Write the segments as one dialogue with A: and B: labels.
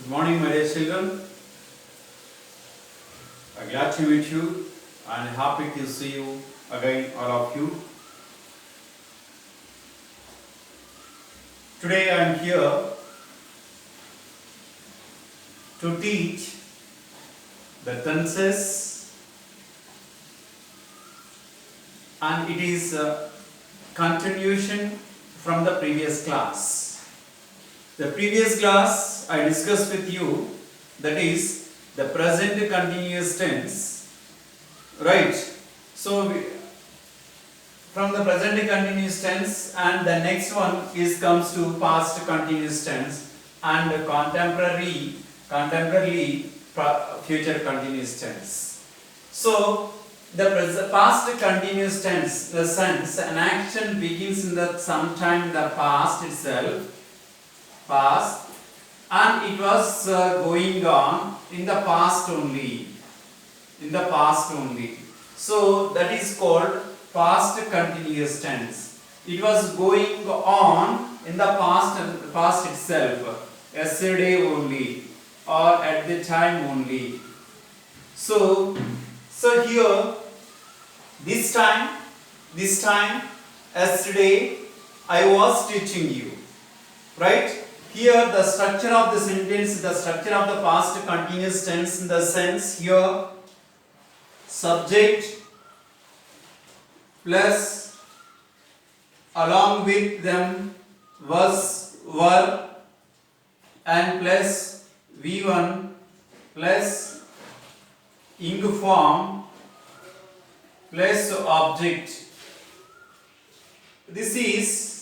A: Good morning, my dear children. I'm glad to meet you and happy to see you again, all of you. Today I am here to teach the tenses, and it is a continuation from the previous class. The previous class I discussed with you, that is the present continuous tense, right? So from the present continuous tense, and the next one comes to past continuous tense and contemporary future continuous tense. So the past continuous tense, the sense an action begins in the sometime in the past itself, and it was going on in the past only, so that is called past continuous tense. It was going on in the past itself, yesterday only, or at the time only. So here, this time, yesterday, I was teaching you, right? Here the structure of the sentence, the structure of the past continuous tense in the sense here, subject plus along with them was, were, and plus V1 plus ing form plus object. This is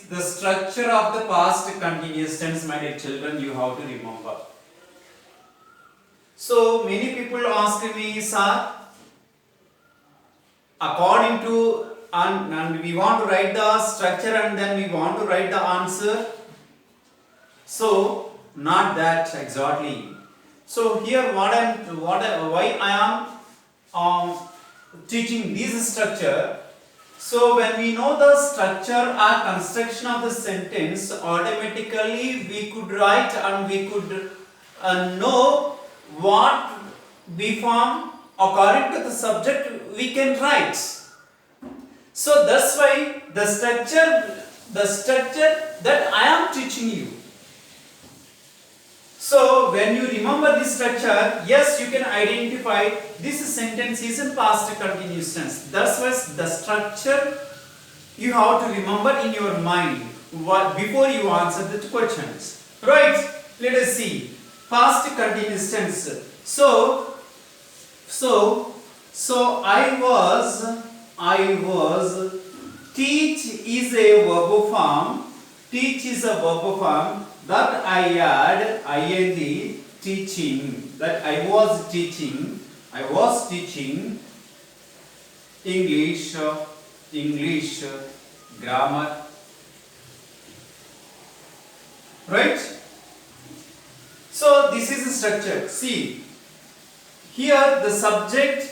A: the structure of the past continuous tense, my dear children, you have to remember. So many people ask me, sir, according to, and we want to write the structure and then we want to write the answer. So not that exactly. So here why I am teaching this structure. So when we know the structure or construction of the sentence, automatically we could write and we could know what B form according to the subject we can write. So that's why the structure that I am teaching you. So when you remember this structure, yes, you can identify this sentence is in past continuous tense. That's why the structure you have to remember in your mind before you answer the questions. Right? Let us see. Past continuous tense. So I was, teach is a verb form. Teach is a verb form. That I add ing, teaching, that I was teaching English grammar, right? So this is the structure. See, here the subject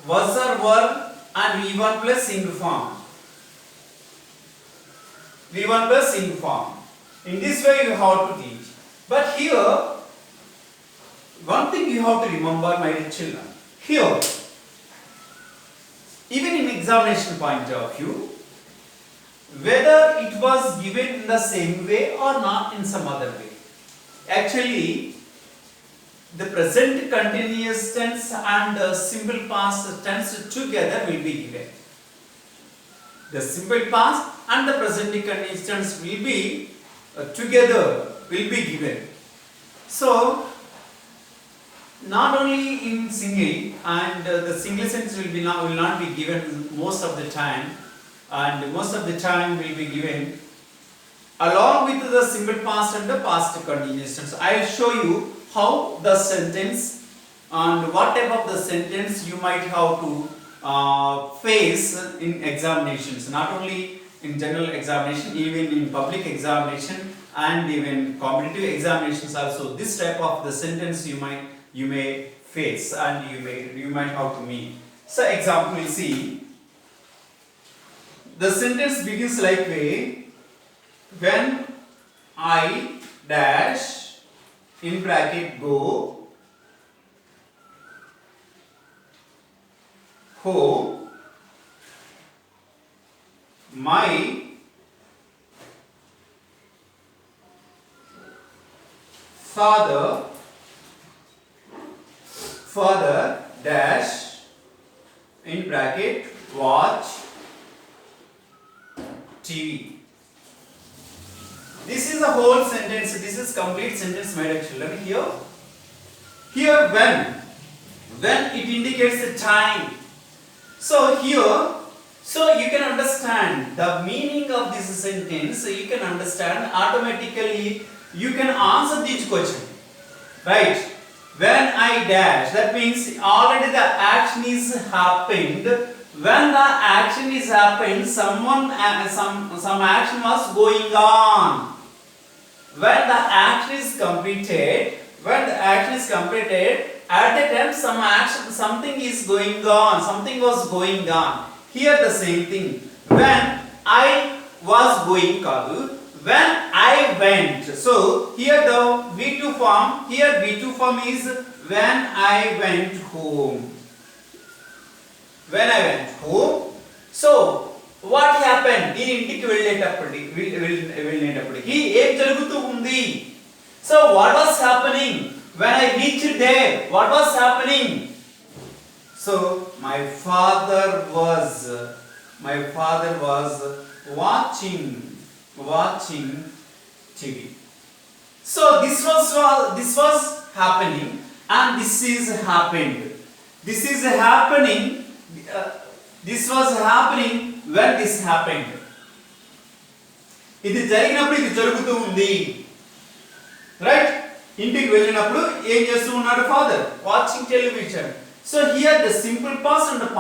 A: was or were and V1 plus ing form. V1 plus ing form. In this way you have to teach. But here, one thing you have to remember, my dear children. Here, even in examination point of view, whether it was given in the same way or not in some other way. Actually, the present continuous tense and simple past tense together will be given. The simple past and the present continuous tense will be together will be given. So not only in single, and the single sentence will not be given most of the time, and most of the time will be given along with the simple past and the past continuous tense. I will show you how the sentence and what type of the sentence you might have to face in examinations, not only in general examination, even in public examination and even competitive examinations also. This type of the sentence you may face and you might have to meet. So example, we see the sentence begins like way, when I dash in bracket go home, my father dash in bracket watch TV. This is a whole sentence. This is complete sentence, my dear children. Here when it indicates the time. So here, so you can understand the meaning of this sentence. You can understand automatically. You can answer this question, right? When I dash, that means already the action is happened. When the action is happened, some action was going on. When the action is completed, at the time something is going on, something was going on. Here the same thing. When I was going kaadu, when I went. So here the V2 form is when I went home. When I went home. So what happened? నేను ఇంటికి వెళ్ళేటప్పటికి ఏం జరుగుతూ ఉంది? So what was happening when I reached there? What was happening? So my father was watching TV. So this was happening and this is happened. This is happening. This was happening when this happened. ఇది జరిగినప్పుడు ఇది జరుగుతూ ఉంది. Right? ఇంటికి వెళ్ళినప్పుడు ఏం చేస్తూ ఉన్నాడు father? Watching television. So here the simple past and the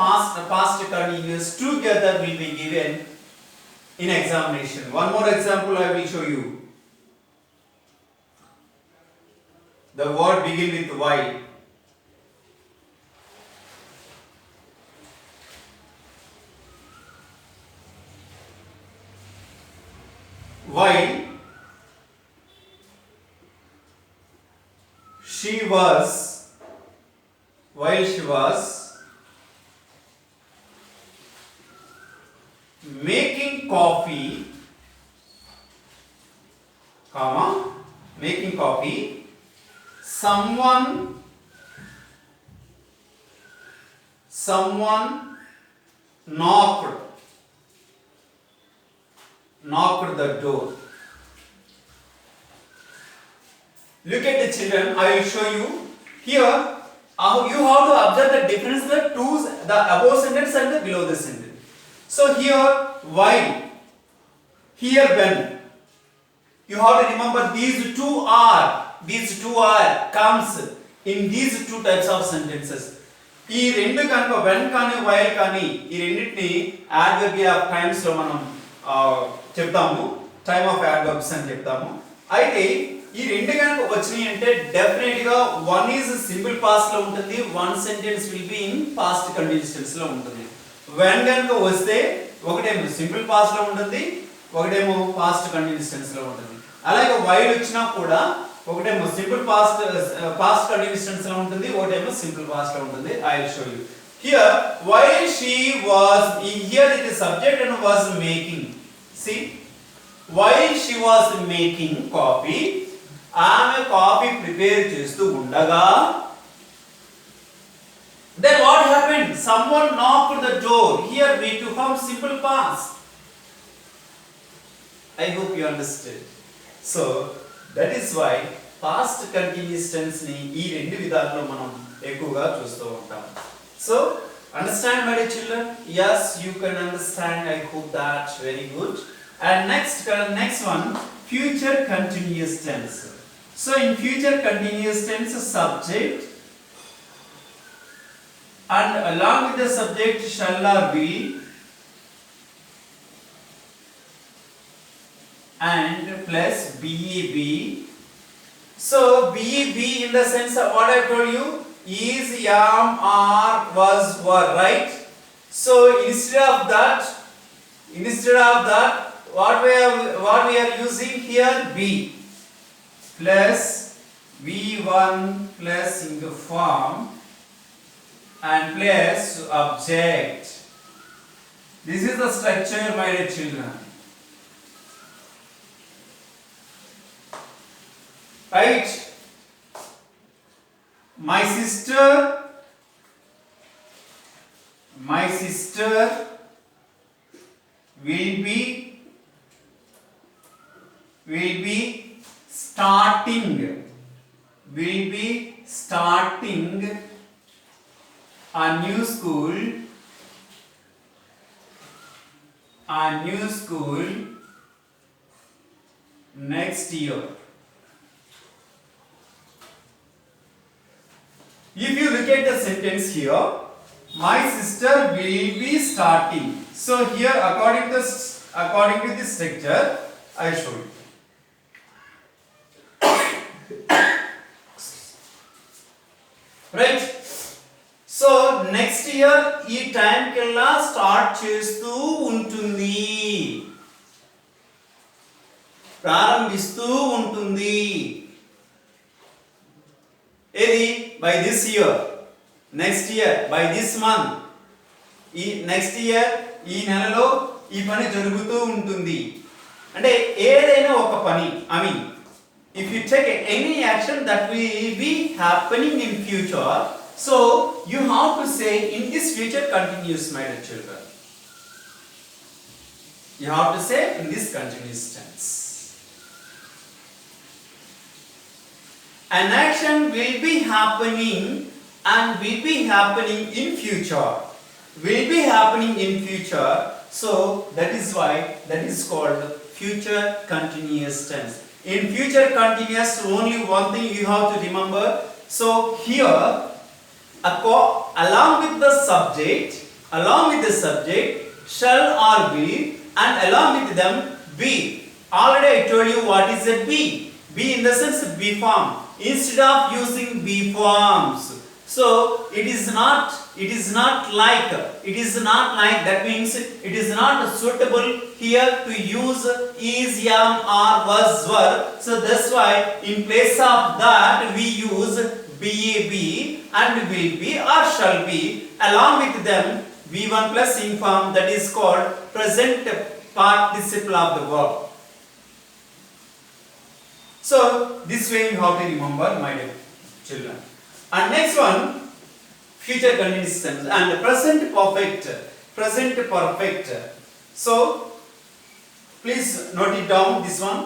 A: past continuous together will be given in examination. One more example I will show you. The word begin with Y. While she was making coffee, someone knocked the door. Look at the children, I will show you. Here you have to observe the difference between the above sentence and the below the sentence. So here while, here when, you have to remember these two are comes in these two types of sentences. ఈ రెండు కనుక when కానీ while కానీ ఈ రెండింటిని adverbial of times లో మనం చెప్తాము, టైమ్ ఆఫ్ adverbs అని చెప్తాము. అయితే ఈ రెండు కనుక వచ్చినాయి అంటే డెఫినెట్ గా వన్ ఈజ్ సింపుల్ పాస్ట్ లో ఉంటుంది, one sentence will be in past continuous tense లో ఉంటుంది. when కనుక వస్తే ఒకటేమో సింపుల్ పాస్ట్ లో ఉంటుంది, ఒకటేమో పాస్ట్ కంటిన్యూస్ టెన్స్ లో ఉంటుంది. అలాగే while వచ్చినా కూడా ఒకటేమో సింపుల్ పాస్ట్ కంటిన్యూస్ టెన్స్ లో ఉంటుంది, ఒకటేమో సింపుల్ పాస్ట్ లో ఉంటుంది. I will show you. Here while she was, here it is subject and was making. See, while she was making coffee, ఆమె కాఫీ ప్రిపేర్ చేస్తూ ఉండగా, then what happened? Someone knocked the door. Here we to form simple past. I hope you understood. So that is why past continuous tense ని ఈ రెండు విధాల్లో మనం ఎక్కువగా చూస్తూ ఉంటాం. So understand, my dear children? Yes, you can understand. I hope that very good. And next one, future continuous tense. So in future continuous tense, subject and along with the subject shall or will and plus BEB. So BEB in the sense of what I told you is, am, are, was, were, right? So instead of that what we are using here? B plus V1 plus into form and plus object. This is the structure, my dear children. Right? My sister will be starting a new school next year. If you look at the sentence here, my sister will be starting. So here, according to this structure, I show you. Right? So next year ఈ time కల్లా start చేస్తూ ఉంటుంది, ప్రారంభిస్తూ ఉంటుంది. ఏది? By this year, next year by this month, ఈ next year ఈ నెలలో ఈ పని జరుగుతూ ఉంటుంది. అంటే ఏదైనా ఒక పని, I mean if you take any action that will be happening in future, so you have to say in this future continuous, my dear children. You have to say in this continuous tense. An action will be happening and will be happening in future. Will be happening in future. So that is why that is called future continuous tense. In future continuous, only one thing you have to remember. So here, along with the subject, shall or will, and along with them be. Already I told you what is a be. Be in the sense be form. Instead of using be forms, so it is not like that, means it is not suitable here to use is, am, or was, were. So that's why in place of that we use be and will be or shall be. Along with them V1 plus inform, that is called present participle of the verb. So this way you have to remember, my dear children. And next one, future continuous tense and present perfect. So please note it down, this one.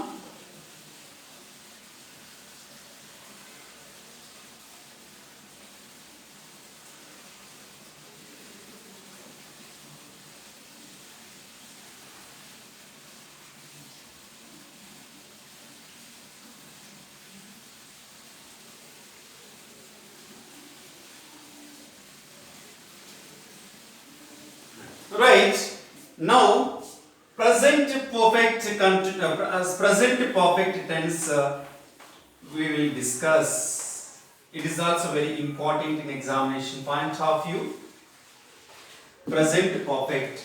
A: Right, now present perfect tense we will discuss. It is also very important in examination point of view. Present perfect.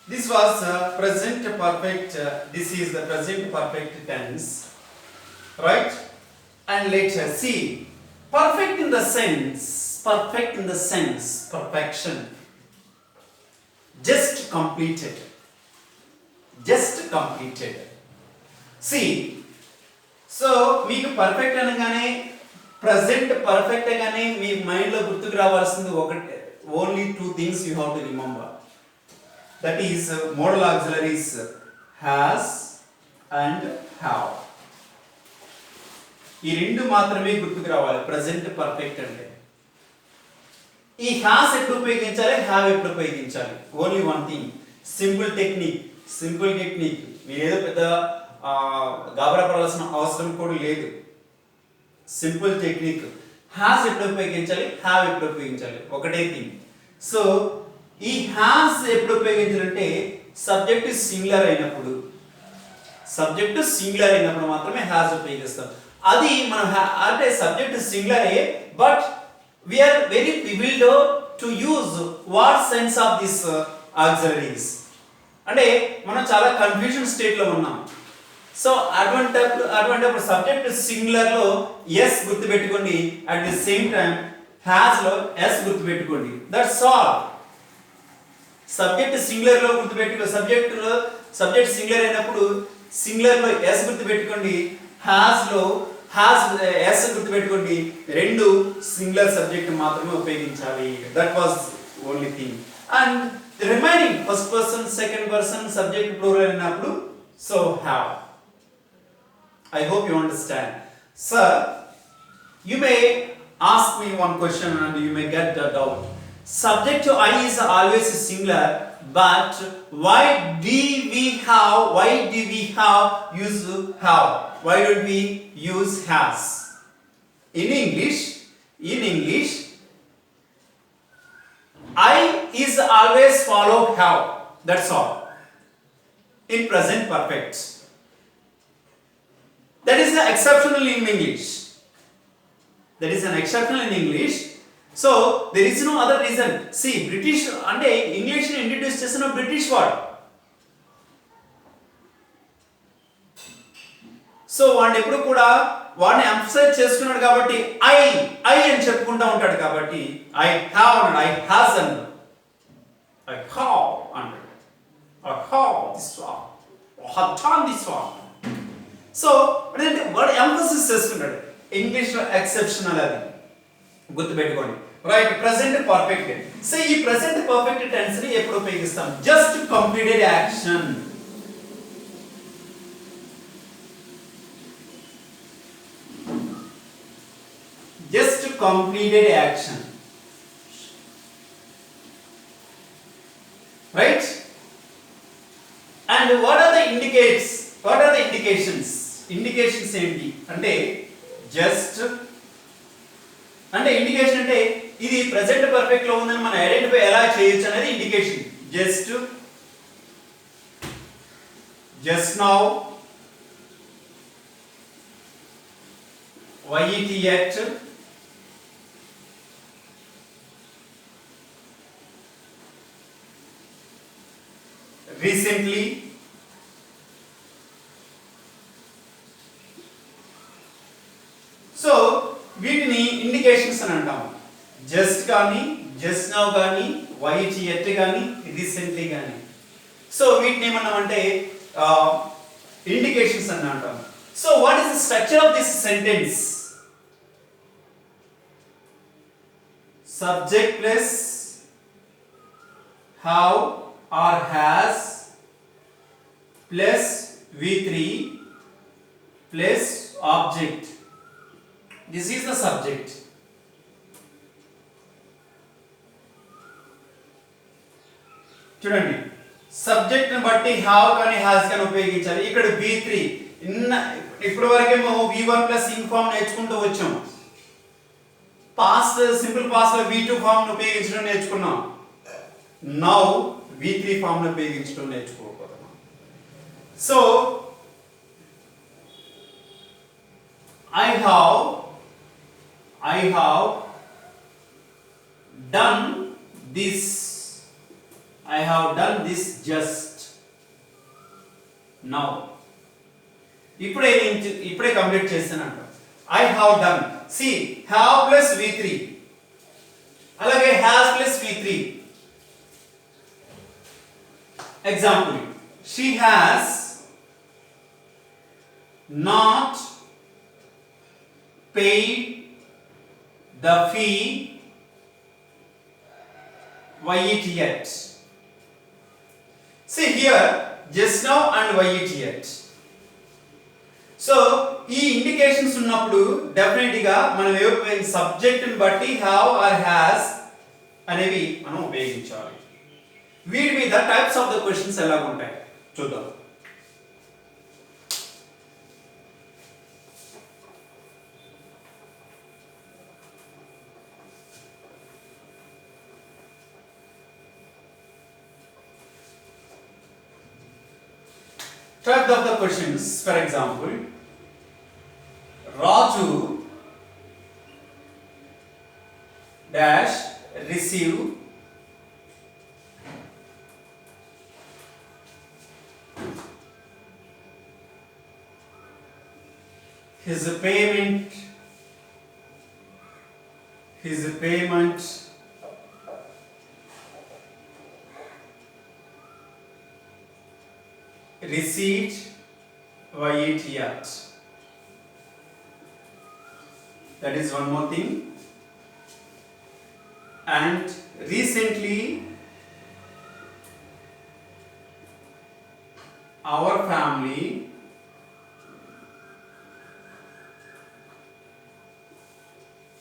A: This was present perfect. This is the present perfect tense, right? And let's see, perfect in the sense, perfection. Just completed. See, so మీకు perfect అనగానే present perfect అనగానే మీ mind లో గుర్తుకు రావాల్సింది ఒకటి, only two things you have to remember. That is modal auxiliaries has and have. ఈ రెండు మాత్రమే గుర్తుకు రావాలి ప్రెజెంట్ పర్ఫెక్ట్ అంటే. ఈ has ఎప్పుడు ఉపయోగించాలి, have ఎప్పుడు ఉపయోగించాలి, only one thing, simple technique. మీరు ఏదో పెద్ద గాబరా పడాల్సిన అవసరం కూడా లేదు. Simple technique. has ఎప్పుడు ఉపయోగించాలి, have ఎప్పుడు ఉపయోగించాలి, ఒకటే థింగ్. సో ఈ has ఎప్పుడు ఉపయోగించాలంటే సబ్జెక్ట్ సింగులర్ అయినప్పుడు మాత్రమే has ఉపయోగిస్తాం. అది మనం అంటే సబ్జెక్ట్ సింగులరే but we are very privileged to use what sense of this auxiliaries అంటే మనం చాలా కన్ఫ్యూజన్ స్టేట్ లో ఉన్నాం. సో అటువంటి సబ్జెక్ట్ సింగులర్ లో ఎస్ గుర్తుపెట్టుకోండి, at the same time has లో ఎస్ గుర్తుపెట్టుకోండి. That's all. సబ్జెక్ట్ సింగులర్ లో సబ్జెక్ట్ సింగులర్ అయినప్పుడు సింగులర్ లో ఎస్ గుర్తుపెట్టుకోండి, హ్యాస్ లో హ్యాస్ ఎస్ గుర్తుపెట్టుకోండి. రెండు సింగులర్ సబ్జెక్ట్ మాత్రమే ఉపయోగించాలి. That was only thing. And remaining first person second person subject plural అయినప్పుడు so have. I hope you understand. Sir, you may ask me one question and you may get the doubt. Subject to I is always singular, but why do we have use have? Why don't we use has? In English, I is always follow have. That's all. In present perfect. That is an exceptional in English. That is an exceptional in English. So there is no other reason. See, British అంటే English ని introduce చేసిన British word. So వాడిని ఎప్పుడు కూడా వాడిని emphasize చేసుకున్నాడు కాబట్టి I అని చెప్పుకుంటా ఉంటాడు కాబట్టి ఐ హావ్ అన్నాడు, ఐ హాస్ అన్నాడు, ఐ హావ్ అన్నాడు, I have this one, I have done this one. So అంటే వాడు ఎంఫసిస్ చేసుకుంటాడు. ఇంగ్లీష్ లో ఎక్సెప్షనల్ అది గుర్తుపెట్టుకోండి. Right, present perfect. సో ఈ ప్రెసెంట్ పర్ఫెక్ట్ టెన్స్ ని ఎప్పుడు ఉపయోగిస్తాం? Just completed action. Just completed action. Right. And what are the indicates? What are the indications? Indications ఏంటి అంటే జస్ట్ అంటే ఇండికేషన్ అంటే ఇది ప్రెసెంట్ పర్ఫెక్ట్ లో ఉందని మనం ఐడెంటిఫై ఎలా చేయొచ్చు అనేది indication. Just now, yet, recently, so వీటిని ఇండికేషన్స్ అని అంటాం. జస్ట్ కానీ, జస్ట్ నౌ కానీ, yet కానీ, రీసెంట్లీ కానీ. సో వీటిని ఏమన్నామంటే ఇండికేషన్స్ అని అంటాం. So what is the structure of this sentence? Subject plus have or has plus V3 plus object. This is the subject. చూడండి, సబ్జెక్ట్ ని బట్టి హ్యావ్ కానీ హ్యాస్ కానీ ఉపయోగించాలి. ఇక్కడ V3 ఇప్పుడు వరకేమో V1 ప్లస్ ఇంగ్ ఫామ్ నేర్చుకుంటూ వచ్చాం. పాస్ట్ సింపుల్ పాస్ట్ లో V2 ఫామ్ ను ఉపయోగించడం నేర్చుకున్నాం. నౌ V3 ఫామ్ ను ఉపయోగించడం నేర్చుకోబోతున్నాం. So I have done this. I have done this just now. ఇప్పుడే complete చేస్తానంట. I have done. See, have plus V3 అలాగే has plus V3. Example, she has not paid the fee yet. See here, just now and yet. So ఈ indications ఉన్నప్పుడు definite గా మనం subject ని బట్టి have or has అనేవి మనం ఉపయోగించాలి. వీటి మీద టైప్స్ ఆఫ్ ద క్వశ్చన్స్ ఎలా ఉంటాయి చూద్దాం. Type of the questions, for example, Raju dash receive his payment receipt yet. That is one more thing. And recently our family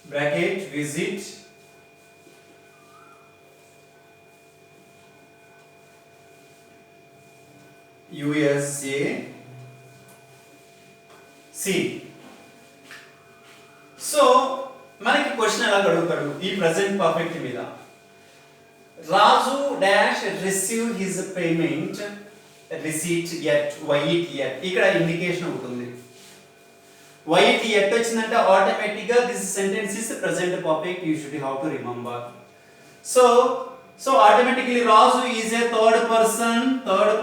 A: bracket visit USA. See, so మనకి question ఎలా అడుగుతాడు ఈ present perfect మీద. Raju dash receive his payment receipt at white at. ఇక్కడ indication ఉంటుంది. White at వచ్చిందంటే automatic గా this sentence is present perfect. You should have to remember. So automatically Raju is a third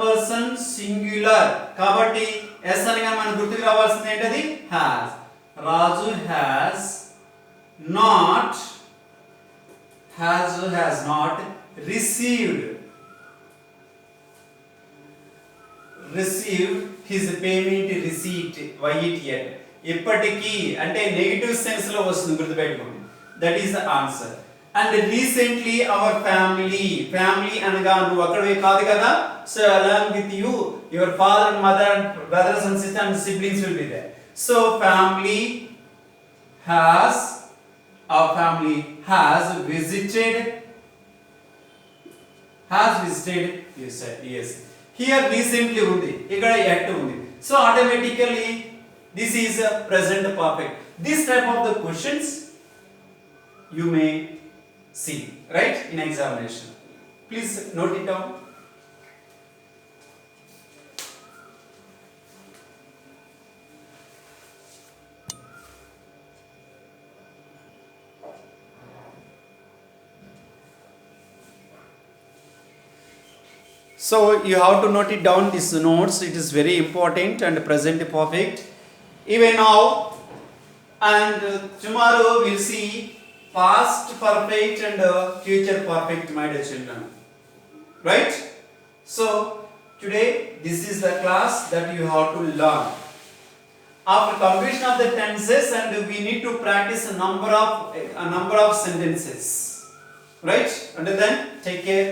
A: person singular కాబట్టి S అనగా మనకు గుర్తుకు రావాల్సింది ఏంటది has. Raju has not received his payment receipt yet. ఇప్పటికీ అంటే నెగటివ్ సెన్స్ లో వస్తుంది, గుర్తుపెట్టుకోండి. That is the answer. And recently our family అనగా నువ్వు అక్కడే కాదు కదా. So along with you your father and mother and brothers and sisters and siblings will be there. So our family has visited yes. Here recently ఉంది, ఇక్కడ yet ఉంది. So automatically this is a present perfect. This type of the questions you may see right in examination. Please note it down. So you have to note it down, these notes. It is very important. And present perfect even now, and tomorrow we'll see past perfect and future perfect, my dear children, right? So today this is the class that you have to learn. After completion of the tenses, and we need to practice a number of sentences, right? Until then, take care.